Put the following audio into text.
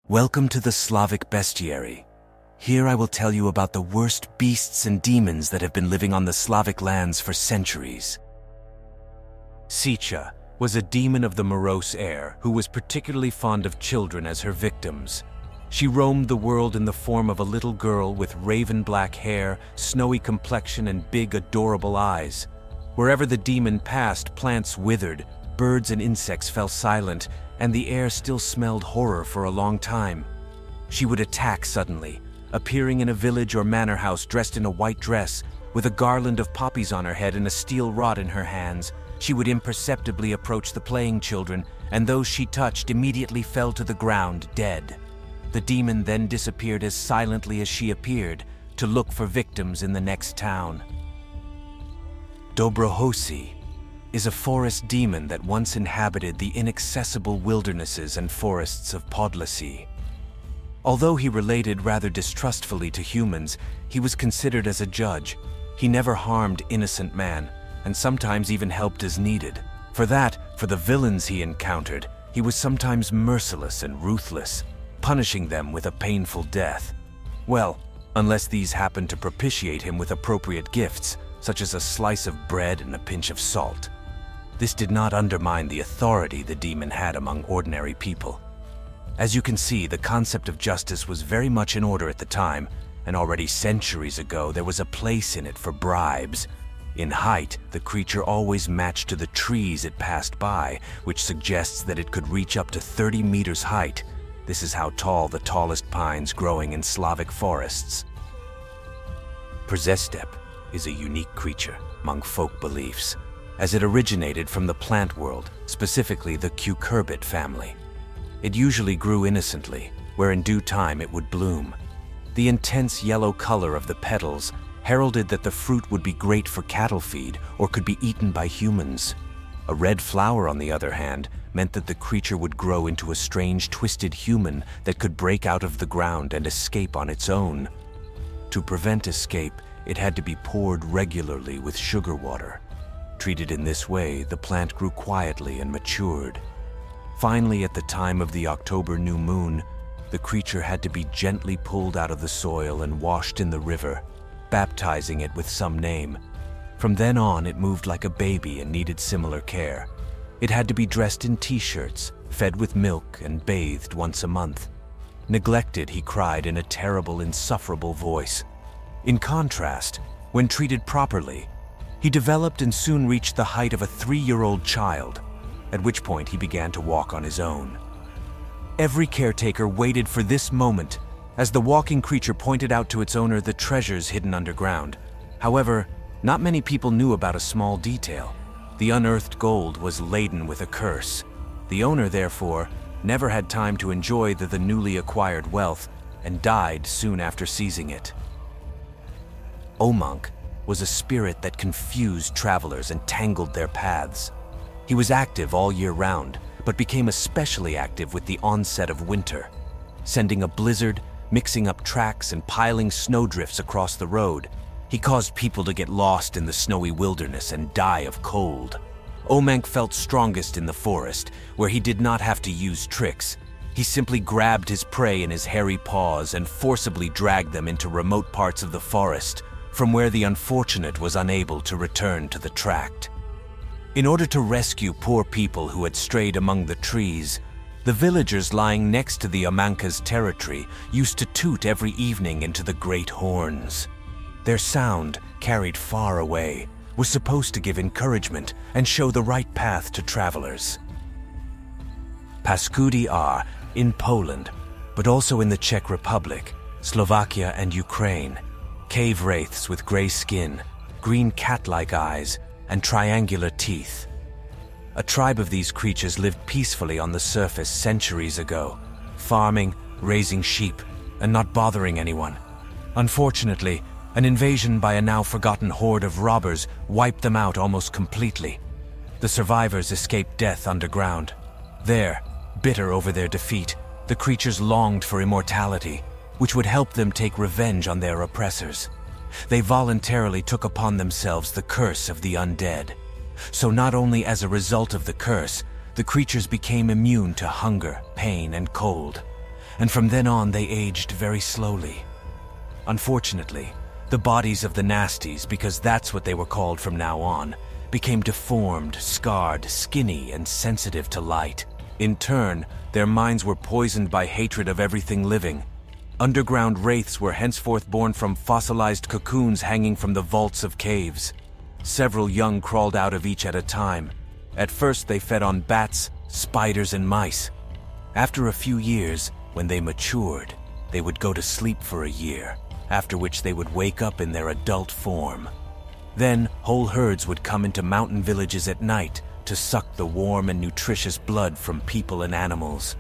Welcome to the Slavic Bestiary. Here I will tell you about the worst beasts and demons that have been living on the Slavic lands for centuries. Cicha was a demon of the morose air who was particularly fond of children as her victims. She roamed the world in the form of a little girl with raven black hair, snowy complexion, and big, adorable eyes. Wherever the demon passed, plants withered, birds and insects fell silent, and the air still smelled horror for a long time. She would attack suddenly, appearing in a village or manor house dressed in a white dress, with a garland of poppies on her head and a steel rod in her hands. She would imperceptibly approach the playing children, and those she touched immediately fell to the ground, dead. The demon then disappeared as silently as she appeared, to look for victims in the next town. Dobrochoczy is a forest demon that once inhabited the inaccessible wildernesses and forests of Podlasie. Although he related rather distrustfully to humans, he was considered as a judge. He never harmed innocent man, and sometimes even helped as needed. For the villains he encountered, he was sometimes merciless and ruthless, punishing them with a painful death. Well, unless these happened to propitiate him with appropriate gifts, such as a slice of bread and a pinch of salt. This did not undermine the authority the demon had among ordinary people. As you can see, the concept of justice was very much in order at the time, and already centuries ago there was a place in it for bribes. In height, the creature always matched to the trees it passed by, which suggests that it could reach up to 30 meters height. This is how tall the tallest pines growing in Slavic forests. Przestęp is a unique creature among folk beliefs, as it originated from the plant world, specifically the cucurbit family. It usually grew innocently, where in due time it would bloom. The intense yellow color of the petals heralded that the fruit would be great for cattle feed or could be eaten by humans. A red flower, on the other hand, meant that the creature would grow into a strange, twisted human that could break out of the ground and escape on its own. To prevent escape, it had to be poured regularly with sugar water. Treated in this way, the plant grew quietly and matured. Finally, at the time of the October new moon, the creature had to be gently pulled out of the soil and washed in the river, baptizing it with some name. From then on, it moved like a baby and needed similar care. It had to be dressed in t-shirts, fed with milk, and bathed once a month. Neglected, he cried in a terrible, insufferable voice. In contrast, when treated properly, he developed and soon reached the height of a 3-year-old child, at which point he began to walk on his own. Every caretaker waited for this moment, as the walking creature pointed out to its owner the treasures hidden underground. However, not many people knew about a small detail. The unearthed gold was laden with a curse. The owner, therefore, never had time to enjoy the newly acquired wealth and died soon after seizing it. Omańc was a spirit that confused travelers and tangled their paths. He was active all year round, but became especially active with the onset of winter, sending a blizzard, mixing up tracks, and piling snowdrifts across the road. He caused people to get lost in the snowy wilderness and die of cold. Omańc felt strongest in the forest, where he did not have to use tricks. He simply grabbed his prey in his hairy paws and forcibly dragged them into remote parts of the forest, from where the unfortunate was unable to return to the tract. In order to rescue poor people who had strayed among the trees, the villagers lying next to the Omańc's territory used to toot every evening into the great horns. Their sound, carried far away, was supposed to give encouragement and show the right path to travelers. Paskudy are, in Poland, but also in the Czech Republic, Slovakia, and Ukraine, cave wraiths with gray skin, green cat-like eyes, and triangular teeth. A tribe of these creatures lived peacefully on the surface centuries ago, farming, raising sheep, and not bothering anyone. Unfortunately, an invasion by a now-forgotten horde of robbers wiped them out almost completely. The survivors escaped death underground. There, bitter over their defeat, the creatures longed for immortality, which would help them take revenge on their oppressors. They voluntarily took upon themselves the curse of the undead. So not only as a result of the curse, the creatures became immune to hunger, pain, and cold. and from then on they aged very slowly. Unfortunately, the bodies of the nasties, because that's what they were called from now on, became deformed, scarred, skinny, and sensitive to light. In turn, their minds were poisoned by hatred of everything living. Underground wraiths were henceforth born from fossilized cocoons hanging from the vaults of caves. Several young crawled out of each at a time. At first they fed on bats, spiders, and mice. After a few years, when they matured, they would go to sleep for a year, after which they would wake up in their adult form. Then, whole herds would come into mountain villages at night to suck the warm and nutritious blood from people and animals.